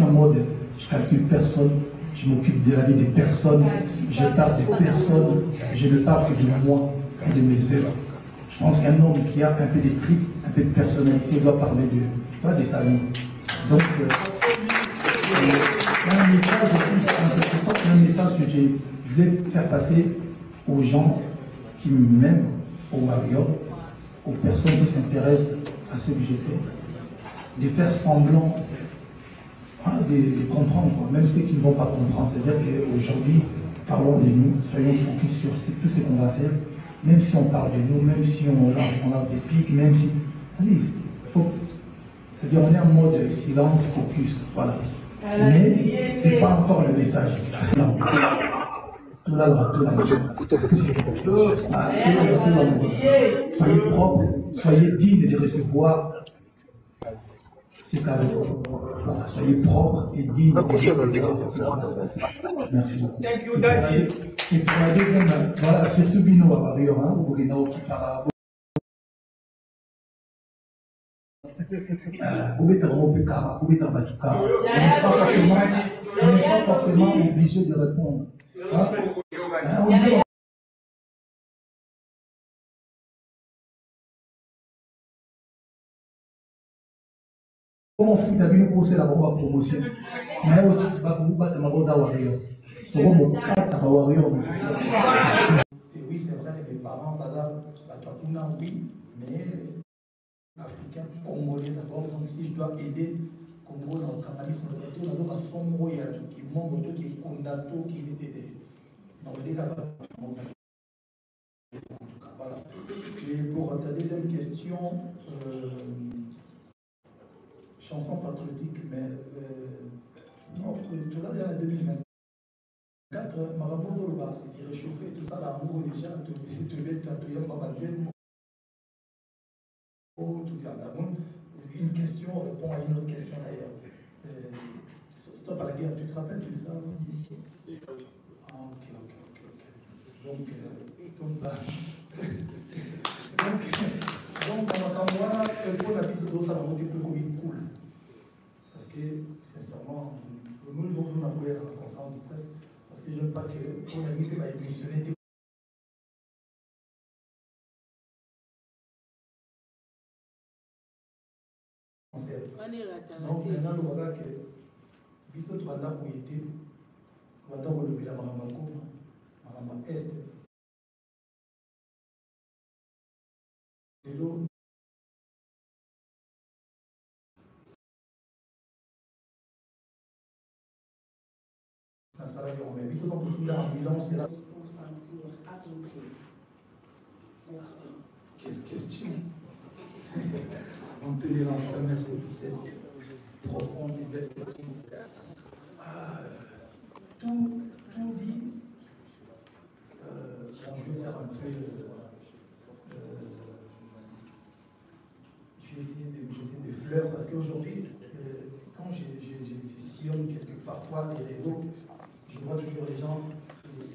un mode, je calcule personne, je m'occupe de la vie des personnes, je parle des personnes, je ne parle que de moi et de mes œuvres. Je pense qu'un homme qui a un peu de tripes, un peu de personnalité, doit parler pas de sa vie. Donc, un message que je voulais faire passer aux gens qui m'aiment, aux warriors, aux personnes qui s'intéressent à ce que j'ai fait, de faire semblant de comprendre, quoi. Même ceux qui ne vont pas comprendre. C'est-à-dire qu'aujourd'hui, parlons de nous, soyons focus sur tout ce qu'on va faire, même si on parle de nous, même si on a des pics, même si... Allez, c'est-à-dire on est en mode silence, focus, voilà. Mais ce n'est pas encore le message. Soyez propre, soyez digne de recevoir ces cadeaux. Voilà, soyez propre et digne de recevoir. Merci beaucoup. Thank you, Daddy. Et pour la deuxième, voilà, surtout Bino Warrior, au Burkina qui parle. On n'est pas forcément obligé de répondre. Comment fout à bien poser la promotion? Mais aussi, tu vas vous battre ma rose à Warrior. Oui, c'est vrai, mes parents, oui, mais africain, congolais d'abord. Donc, si je dois aider Congo dans le Cameroun, on a donc son mot, il y a qui montre qui est Kondato, qui était dans les cas. Voilà. Et pour ta deuxième question, chanson patriotique, mais non, tout ça, il y a 2024, Marabout Zolba, c'est qui réchauffait tout ça, l'amour déjà, te mettre à tout pas mal. Une question répond à une autre question d'ailleurs. Stop à la guerre, tu te rappelles de ça? Si. Ah, ok. Donc, moi, pour la piste d'eau, ça va monter plus comme une cool. Parce que, sincèrement, nous avons appuyé à la conférence de presse, parce que je n'aime pas que, pour la limite, va être missionné. Donc maintenant, on voit que biso tu vas été, on va le la Maramako, Marama Est. Et donc, ça sera bien, mais biso donc une ambulance là. Pour sentir accompli. Merci. Quelle question. On tenait l'enfant, merci pour cette profonde et belle question. Tout dit, je vais faire un peu, je vais essayer de jeter des fleurs parce qu'aujourd'hui, quand je sillonne parfois les réseaux, je vois toujours les gens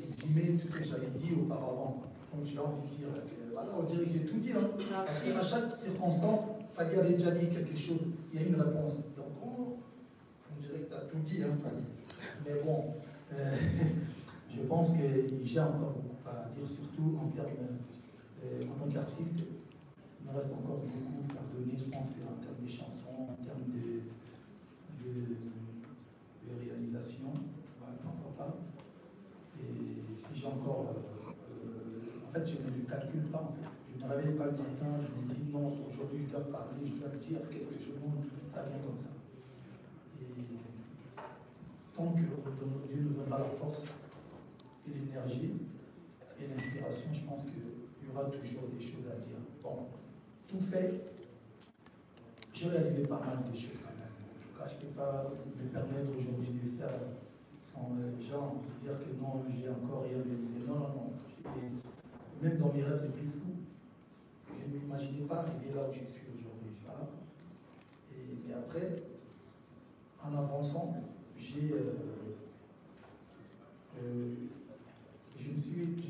exhumer tout ce que j'avais dit auparavant. Donc j'ai envie de dire que, voilà, on dirait que j'ai tout dit, hein, parce qu'à chaque circonstance, Fali avait déjà dit quelque chose, il y a une réponse. Donc on dirait que tu as tout dit, hein, Fali. Mais bon, je pense que j'ai encore beaucoup à dire, surtout en termes, en tant qu'artiste, il me reste encore beaucoup à donner, je pense qu'en termes de chansons, en termes de réalisation, pourquoi pas. Et si j'ai encore, en fait, je ne le calcule pas, en fait. Je ne me réveille pas le matin, je me dis non, aujourd'hui je dois parler, je dois dire quelque chose, ça vient comme ça. Et tant que Dieu nous donnera la force et l'énergie et l'inspiration, je pense qu'il y aura toujours des choses à dire. Bon, tout fait, j'ai réalisé pas mal de choses quand même. En tout cas, je ne peux pas me permettre aujourd'hui de faire sans genre dire que non, j'ai encore rien réalisé. Non. Et même dans mes rêves les plus fous, je ne m'imaginais pas arriver là où je suis aujourd'hui. Mais après, en avançant, je me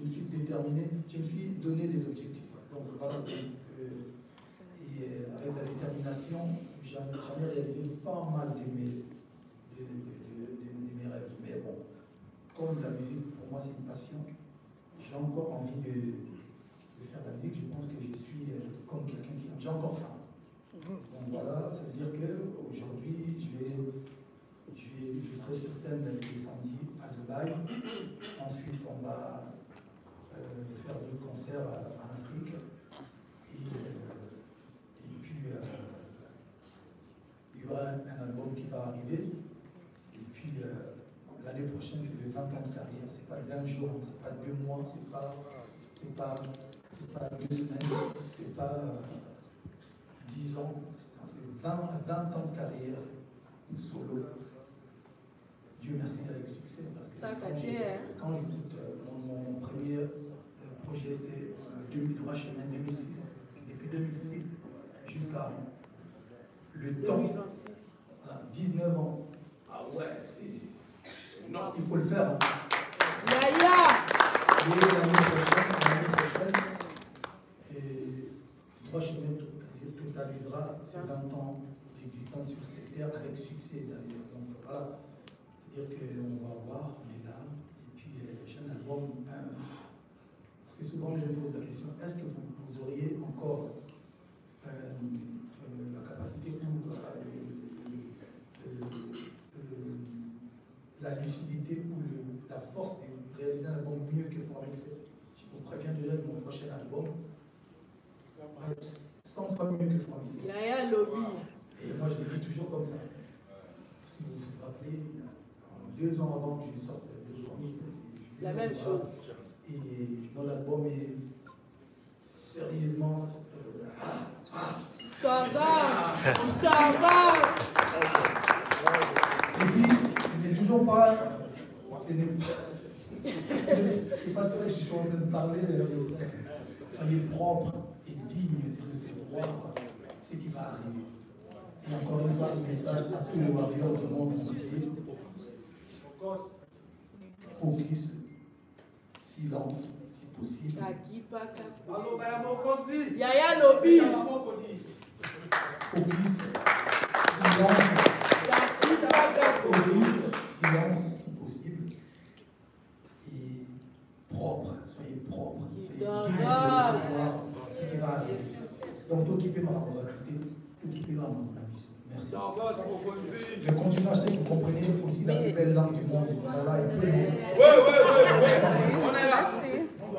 suis déterminé, je me suis donné des objectifs. Donc voilà, et avec la détermination, j'en ai réalisé pas mal de moi c'est une passion. J'ai encore envie de faire la musique. Je pense que je suis comme quelqu'un qui j'ai encore faim. Donc voilà, ça veut dire qu'aujourd'hui, je serai sur scène le samedi à Dubaï. Ensuite, on va faire 2 concerts en Afrique. Et puis, il y aura un album qui va arriver. Et puis, l'année prochaine, c'est les 20 ans de carrière. C'est pas 20 jours, c'est pas 2 mois, c'est pas 2 semaines, c'est pas 10 ans. C'est 20 ans de carrière solo. Dieu merci avec succès. Parce que quand j'écoute mon premier projet, c'était Droit Chemin 2006. Depuis 2006 jusqu'à le temps, 19 ans. Ah ouais, c'est. Non, il faut le faire. Hein. Et l'année prochaine, Droit Chemin totalisera 20 ans d'existence sur cette terre avec succès d'ailleurs. Donc voilà, c'est-à-dire qu'on va voir, on est là, et puis j'ai un album, parce que souvent je me pose la question, est-ce que vous auriez encore la capacité ou la lucidité ou la force de réaliser un album mieux que Formule 7? Je vous préviens déjà que mon prochain album 100 fois mieux que Formule 7. Yaya Lobby. Et moi, je le fais toujours comme ça. Si vous vous rappelez, 2 ans avant que je sorte de Formule 7, la même chose. Et mon album est sérieusement. Tendance. Et puis, ce n'est toujours pas. C'est pas ça que je suis en train de parler. Soyez propre et digne de recevoir ce qui va arriver. Et encore une fois, le message à tous les warriors du monde entier. Focus, silence, si possible. Yaya Lobby. Focus, silence, si possible. Et propre, soyez propre. Soyez dignes de recevoir ce qui va arriver. Donc, tout qui peut m'en recruter, tout qui peut m'en mission. Merci. Le continent, je sais que vous comprenez aussi la plus belle langue du monde. Voilà, et puis, on est là.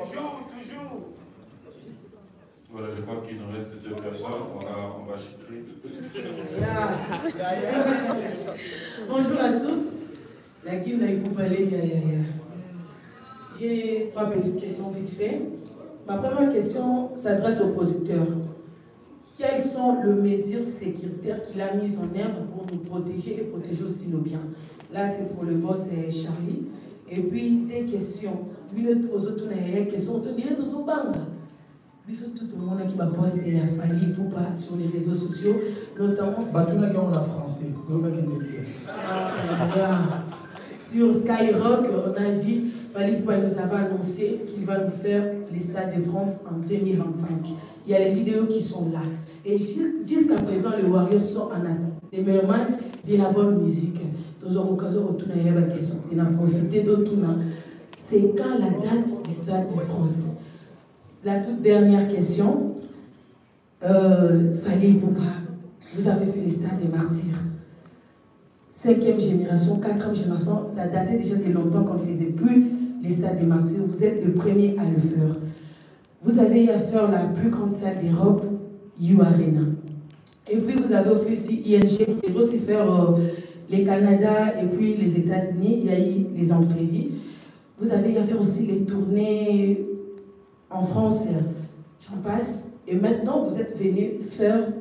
Toujours. Voilà, je crois qu'il nous reste 2 personnes. On va chiffrer. Bonjour à tous. La Guine a pour parler. J'ai 3 petites questions vite fait. Ma première question s'adresse au producteur. Quelles sont les mesures sécuritaires qu'il a mises en œuvre pour nous protéger et protéger aussi nos biens? Là, c'est pour le boss Charlie. Et puis, des questions. Lui, aux autres, des questions. On dirait dans son banque. Lui, tout le monde qui va poster à Fali ou pas sur les réseaux sociaux, notamment. Parce que là, on a français. Sur Skyrock, on a vu, Fali Poupa nous avait annoncé qu'il va nous faire les Stades de France en 2025. Il y a les vidéos qui sont là. Et jusqu'à présent, les Warriors sont en attente. Les meilleurs de la bonne musique. Dans une occasion, on a question. On a profité de tout. C'est quand la date du Stade de France? La toute dernière question. Fali Poupa, vous avez fait les Stades des Martyrs. 5e génération, 4e génération, ça datait déjà de longtemps qu'on ne faisait plus les Stades des Martyrs. Vous êtes le premier à le faire. Vous avez eu à faire la plus grande salle d'Europe, U-Arena. Et puis vous avez aussi ING, vous pouvez aussi faire les Canada et puis les États-Unis, il y a eu les imprévus. Vous avez eu à faire aussi les tournées en France, j'en passe. Et maintenant, vous êtes venu faire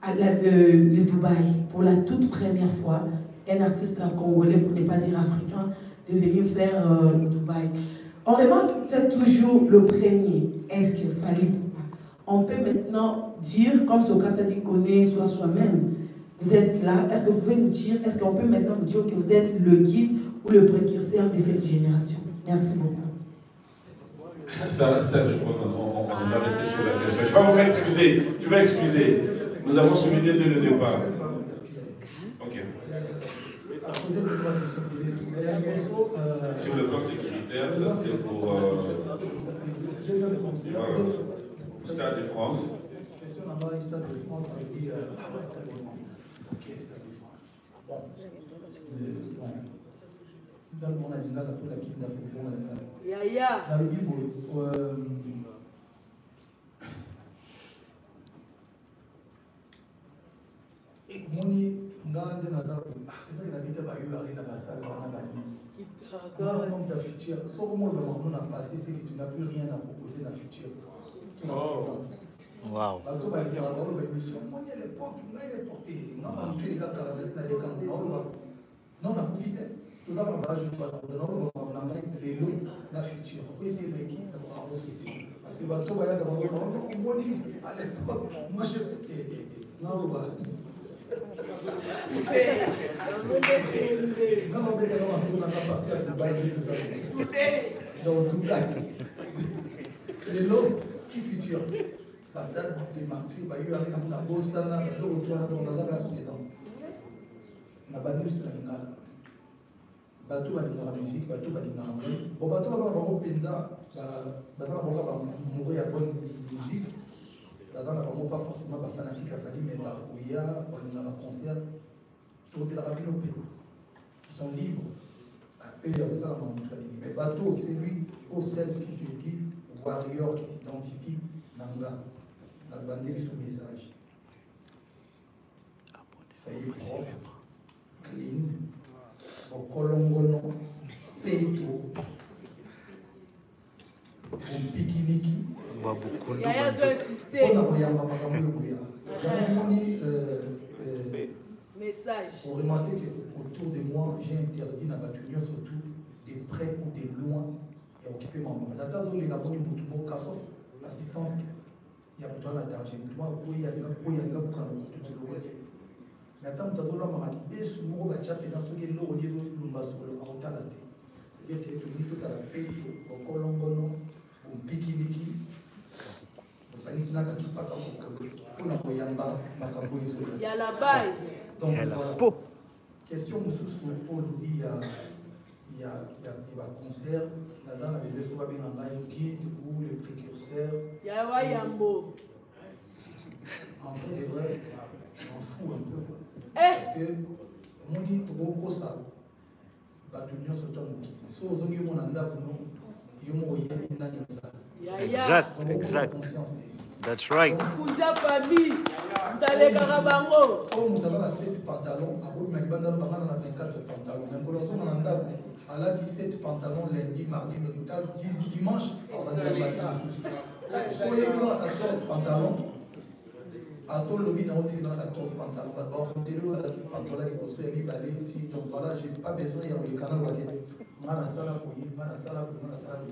le Dubaï pour la toute première fois. Un artiste congolais, pour ne pas dire africain, de venir faire le Dubaï. On remarque que vous êtes toujours le premier. Est-ce qu'il fallait on peut maintenant dire, comme Socrate a dit, connaît soit soi-même. Vous êtes là. Est-ce que vous pouvez nous dire, est-ce qu'on peut maintenant vous dire que vous êtes le guide ou le précurseur de cette génération? Merci beaucoup. Ça, je crois qu'on va rester sur la question. Je vais vous m'excuser. Tu vas excuser. Nous avons souligné dès le départ. Ok. Sur le plan sécuritaire, ça serait pour Stade de France. Question là-bas, Stade de France, ça veut dire Stade de France. Ok, Stade de France. Bon. Dans le monde animal, pour la Kim d'Afrique, Yaya. dans le Bible, Moni, Ngande Nazar, c'est vrai qu'il habite à Bayou, il a passé à la Bani. Comme ta future, sauf au monde où on a passé, c'est que tu n'as plus rien à proposer dans la future. Wow. Bato balika balo bemission moni à l'époque ngai l'époque non on tu les gars quand la des camps non on a profité tout ça va je pas non on a les lots la future on peut essayer de l'équipe d'avoir un société parce que bato baya de moni à l'époque moi je non on va non on peut on a parti à Dubaï tout ça donc tout ça les lots qui futur la date des martyrs, il y a eu un beau stade, il y a eu un président. La base sur la finale. Bateau va la musique, bateau va la musique. Bon, bateau va avoir pizza, bateau va mourir à bonne musique. Bateau va pas forcément fanatique à Fali, mais il y a un concert. Tous les rabbins au pays. Ils sont libres. Eux, il y a ça, mais bateau, c'est lui, au celle qui se dit warrior, qui s'identifie, Nanga. La bandée son message. Soyez propre, clean, au colongono, peito, au pikiniki. Yaya a insisté. On a voyamba makamouya. Message. Vous remarquez qu'autour de moi, j'ai interdit la batunia surtout des près ou des loin et occuper ma maman. La tasse, les gabons, ils m'ont assistance. Il y a besoin d'argent. Moi, il y a des gens qui ont mais attends, tu as besoin de des sous mots, tu as besoin de l'eau, il y a des masques, le haut-talate. C'est-à-dire que tu dis que tu as la paix, au colombono, au pikiliki, au sanisnaka qui fait comme on a envoyé un bar, il y a la baille. Donc, question sous il y a un concert, là-dedans, la maison soit bien en live guide ou le précurseur. Il y a Wayambo. En fait, c'est vrai, je m'en fous un peu. Parce que, on dit trop ça. Batunion sur ton qui. Si vous avez mon anda, vous Exact. That's right. Kouza famille. Ndale Karabango. Nous avons 7 pantalons. À vous, mais il y a 24 pantalons. Mais quand on a un anda, elle a 17 pantalons lundi, mardi, dimanche. On va dire soyez vous dans 14 pantalons. À tout le lobby, on tire dans 14 pantalons. On tire dans 14 pantalons. Donc voilà, je n'ai pas besoin de le canal.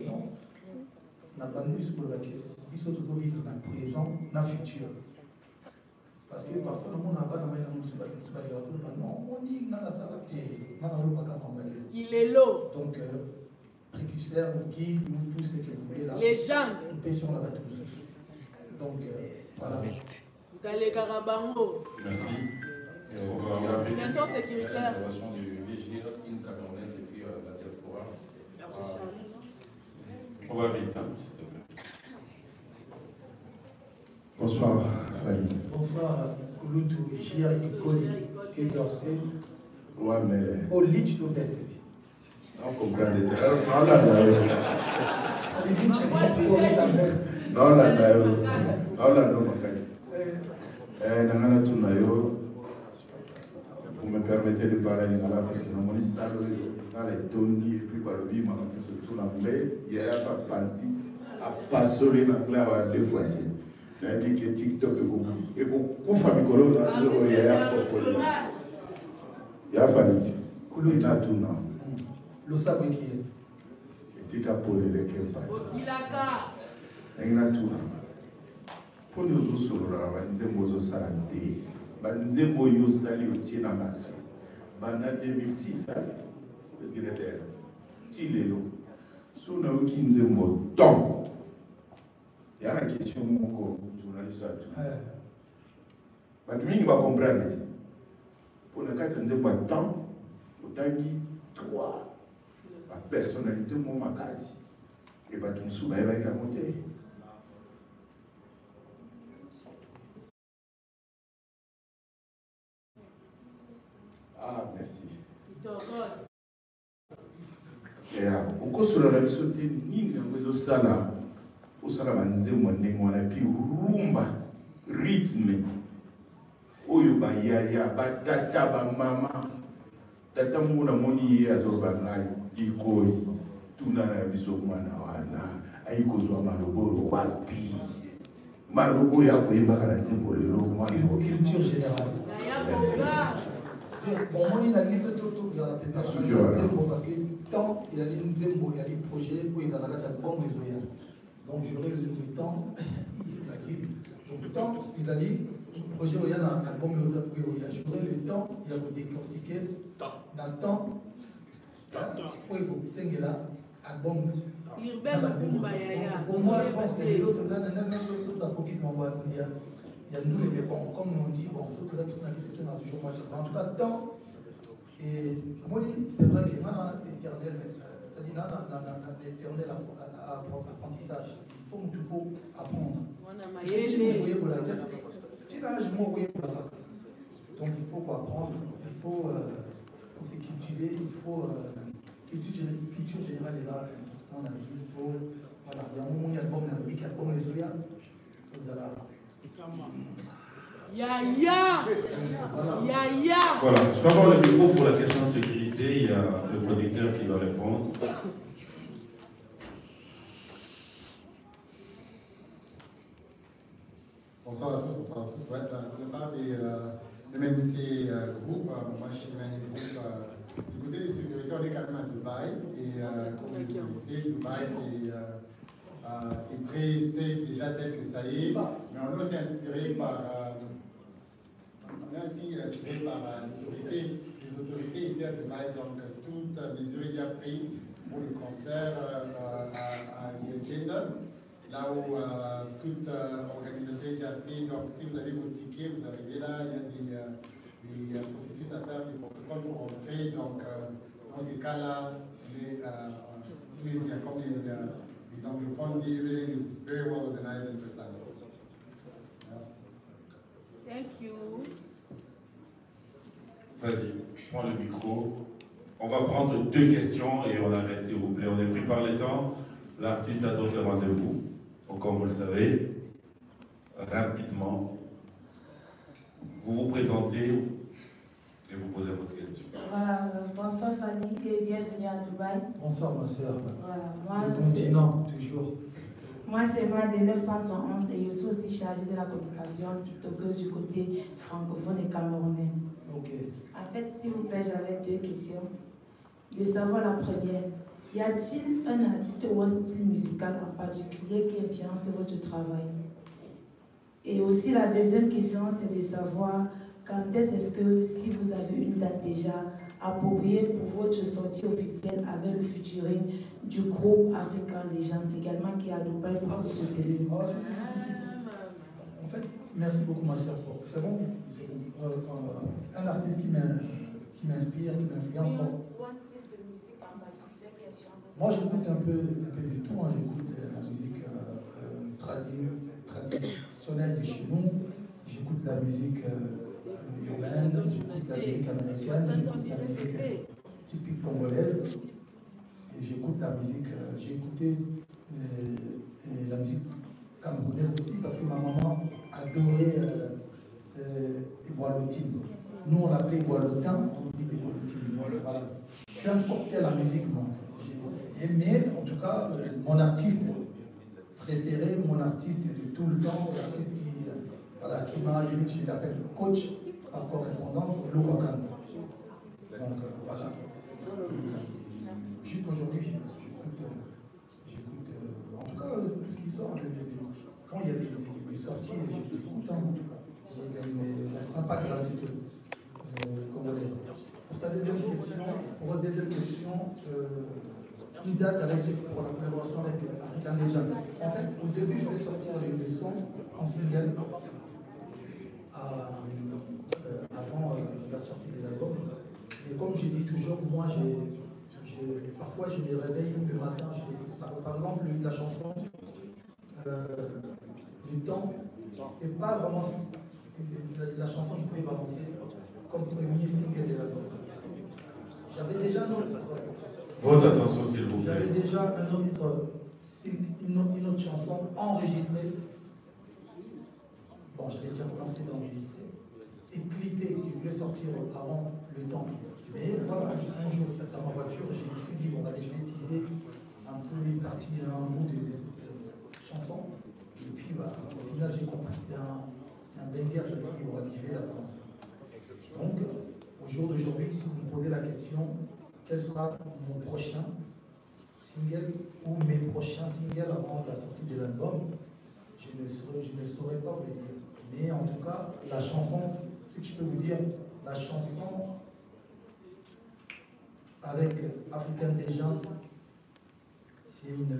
Non. On a pas de muscle. Il faut tout vivre dans le présent, dans le futur. Parce que parfois, le monde n'a pas dans le non, on dit dans la salle, Il est l'eau. donc, précurseur, guide, tout ce que vous voulez là. Légende. Une sur la bateau. Donc, voilà. Ndale Karabango. Merci. On va faire Question sécuritaire. l'intervention du VGR, une camionnette et puis la diaspora. On va vite, hein, s'il te plaît. Bonsoir, Fali. Bonsoir, Kouloutou, Gia, Ikoli, Kédorsé. Ouais, mais. Oh, Lich to Vest. On comprend les terrains. Non, là, là. Non, là, là. Non, là, non, Nangana Tunayo, vous me permettez de parler lingala parce que dans mon salle, dans les toni et puis par le vie, surtout dans le blé, il y a pas parti à passer les nangla à 2 fois. Il a dit que TikTok et beaucoup famille colon dans le il y a pas de il y a fallu il a tout non le sabre qui est et tika pour les kepa Okilaka. il a tout pour nous autres sur la banzembo zo salade banzembo yo sali au tina marché bana 2006 le directeur tilelo sona uki nzembo tom il y a la question mon journaliste tu mingi va comprendre pour le cas nzembo temps Autant dit, 3. La personnalité, mon macasi. Et pas ton sou, il va y monter. Ah, merci. Et au cours de la sauté, ni le sala, au salamanze, mon puis rumba, rythme. Oyo ba ya ba tata ba mama. Tata muna moni ya zoba ngai ikoi. Tuna na biso mwana wana. Aiko zo maloboro wapi. Malobo ya koyeba kana nzembo lelo mwana. Culture générale. Merci. Bon, moi, il a dit tout parce que tant il a dit nous il y a des projets où ils en ont bon réseau. Donc j'aurai le temps, donc tant il a dit projet où il y a un album j'aurai le temps, il a décortiqué dans le temps, où il faut faire là album. Pour moi, je pense que l'autre là, la focus m'envoie dire. Il y a nous les bons, comme on dit, bon, ceux que la personne qui se dans toujours moi, en tout cas, tant, et moi, c'est vrai que maintenant, l'éternel, c'est-à-dire dans l'éternel apprentissage, il faut apprendre. Donc, il faut apprendre, il faut se cultiver, il faut culture générale des arts, il faut, voilà, il y a un moment, il y a l'album, il y a l'album, il y a l'album, Yaya. Voilà, je peux avoir le micro pour la question de sécurité. Il y a le producteur qui va répondre. Bonsoir à tous, bonsoir à tous. Ouais, de la part des MMC Group, moi je suis un groupe du côté de sécurité, on est quand même à Dubaï. Et comme vous le savez, Dubaï c'est très safe déjà tel que ça y est. Mais on est aussi inspiré par les autorités ici à Dubaï. Donc toute mesure est déjà prise pour le concert à The Agenda. Là où toute organisation est déjà faite. Donc si vous avez vos tickets, vous arrivez là, il y a des processus à faire, des protocoles pour rentrer. Donc dans ces cas-là, comme les anglophones disent, everything is very well organized and precise. Thank you. Vas-y, prends le micro. On va prendre 2 questions et on arrête, s'il vous plaît. On est pris par le temps. L'artiste a donc le rendez-vous. Donc, comme vous le savez, rapidement, vous vous présentez et vous posez votre question. Voilà, bonsoir Fanny et bienvenue à Dubaï. Bonsoir ma soeur. Voilà, moi le continent, toujours. Moi c'est Made 911 et je suis aussi chargée de la communication tiktokeuse du côté francophone et camerounais. Ok. En fait, s'il vous plaît, j'avais 2 questions. De savoir la première, y a-t-il un artiste ou un style musical en particulier qui influence votre travail? Et aussi la deuxième question, c'est de savoir quand est-ce que, si vous avez une date déjà appropriée pour votre sortie officielle avec le featuring du groupe African Legend, également qui est à Dubaï pour vous soutenir. En fait, merci beaucoup ma soeur. C'est bon, un artiste qui m'inspire, qui m'influence. Moi, j'écoute un peu de tout. Hein. J'écoute la musique traditionnelle de chez nous. J'écoute la musique urbaine. J'écoute la musique américaine. J'écoute la musique typique congolaise. Et j'écoute la musique. J'ai écouté la musique camerounaise aussi parce que ma maman adorait Igualotine. Nous, on l'appelait Igualotin. On dit Igualotine. Voilà. Je suis un cocktail à musique, moi. Mais en tout cas, mon artiste préféré, mon artiste de tout le temps, l'artiste qui m'a limite, je l'appelle coach par correspondance, Laurent Khan. Donc voilà. Jusqu'aujourd'hui, j'écoute, en tout cas, tout ce qui sort. Quand il y a des sorties, je suis content. Il n'a pas gravité. Pour votre deuxième question, une date pour la collaboration avec African Legend. En fait, au début, je voulais sortir les sons en single avant la sortie de l'album. Et comme je dis toujours, moi, parfois je me réveille le matin, par exemple, la chanson du temps, c'est pas vraiment la chanson que je pouvais balancer comme premier single de l'album. J'avais déjà un autre. Votre attention, s'il vous plaît. J'avais déjà une autre chanson enregistrée. Bon, j'avais déjà commencé d'enregistrer et clippé, qui voulait sortir avant le temps. Mais voilà, un jour, dans ma voiture, je me suis dit, bon, allez, je vais teaser un peu les parties, un bout de chansons. Et puis, bah, au final, j'ai compris que c'était un banger, je me suis dit, bon, allez, je vais la prendre. Donc, au jour d'aujourd'hui, si vous me posez la question, quel sera mon prochain single ou mes prochains singles avant la sortie de l'album, je ne saurais pas vous le dire. Mais en tout cas, la chanson, ce que je peux vous dire, la chanson avec African Legend, c'est une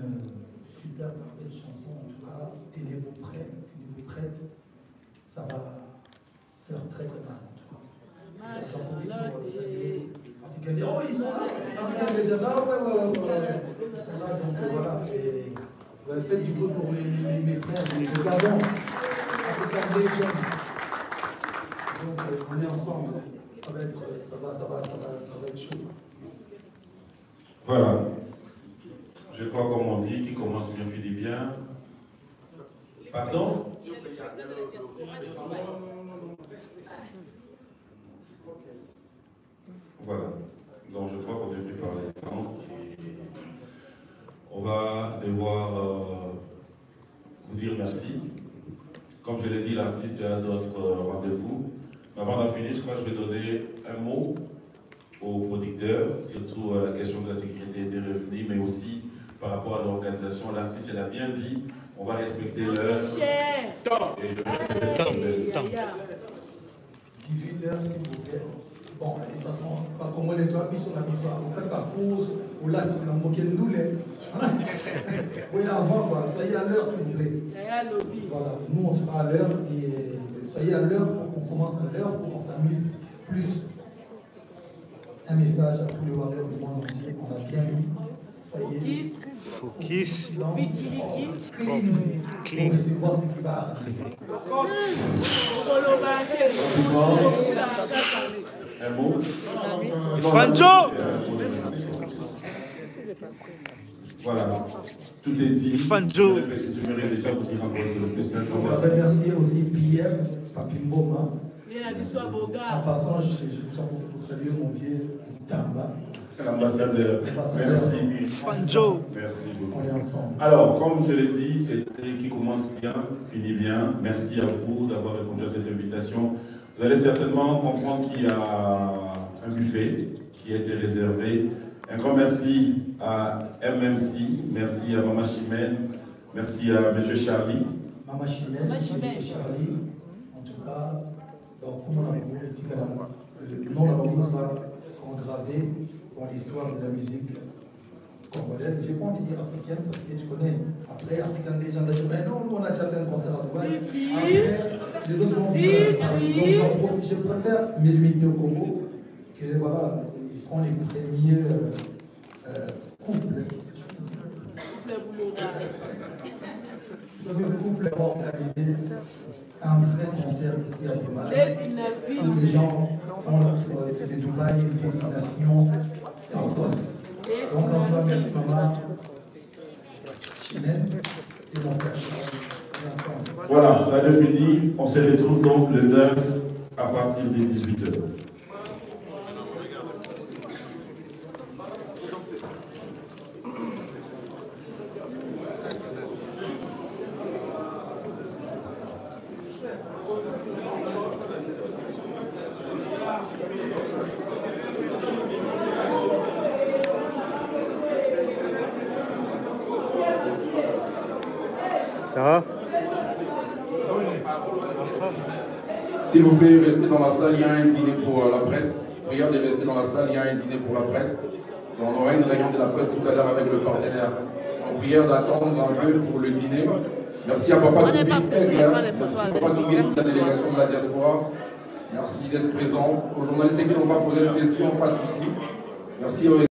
super belle chanson. En tout cas, tenez-vous prête, ça va faire très très mal. Oh, ils sont là, African Legend, ah ouais, voilà. Ils sont là, donc voilà. Faites du coup pour mes frères, mes gardons, African Legend. Donc on est ensemble, ça va être chaud. Voilà. Je crois comme on dit, qui commence bien finit bien. Pardon? Voilà. Donc je crois qu'on est venu par le temps et on va devoir vous dire merci. Comme je l'ai dit, l'artiste a d'autres rendez-vous. Avant d'en finir, je crois que je vais donner un mot aux producteurs, surtout la question de la sécurité était revenue, mais aussi par rapport à l'organisation. L'artiste, elle a bien dit, on va respecter l'heure. 18h, s'il vous plaît. Bon, de toute façon, pas comme les doigts, on fait la pause, ou là, tu vas moquer nous, les. Oui, avant, quoi. Soyez à l'heure, s'il vous plaît. Voilà, nous, on sera à l'heure, et soyez à l'heure pour qu'on commence à l'heure, pour qu'on s'amuse plus. Un message à tous les warriors du monde entier, on a bien mis. Focus. Clean. Clean. On essaie de voir ce qui va arriver. Un mot. Fanjo. Voilà, tout est dit. Fanjo. J'aimerais déjà vous dire encore le spécial. On va remercier aussi PM, Papi Mboma. En passant, je vous salue mon vieux Tamba. C'est l'ambassadeur. Merci. Fanjo. Merci beaucoup. Alors, comme je l'ai dit, c'est l'été qui commence bien, finit bien. Merci à vous d'avoir répondu à cette invitation. Vous allez certainement comprendre qu'il y a un buffet qui a été réservé. Un grand merci à MMC, merci à Maman Chimène, merci à M. Charlie. Maman Chimène, M. Charlie, en tout cas, donc, comme on avait voulu le dire, le nom de la musique sera gravé dans l'histoire de la musique congolaise. Je n'ai pas envie de dire africaine parce que tu connais, après African Legend, mais non, nous on a déjà fait un concert à Dubaï. Après, les autres vont dire, donc je préfère me limiter au Congo, que voilà, ils seront les premiers couples. Le couple a organisé un vrai concert ici à Dubaï. Où les gens ont de Dubaï une destination précoce. Donc on va mettre Maman Chimène et mon frère. Voilà, ça a fini. On se retrouve donc le 9 à partir des 18h. Ça va? S'il vous plaît, restez dans la salle, il y a un dîner pour la presse. Prière de rester dans la salle, il y a un dîner pour la presse. Et on aura une réunion de la presse tout à l'heure avec le partenaire. En prière d'attendre un peu pour le dîner. Merci à Papa Toubi, merci Papa Toubi de la délégation de la diaspora. Merci d'être présent. Aux journalistes qui n'ont pas posé de questions, pas de souci. Merci aux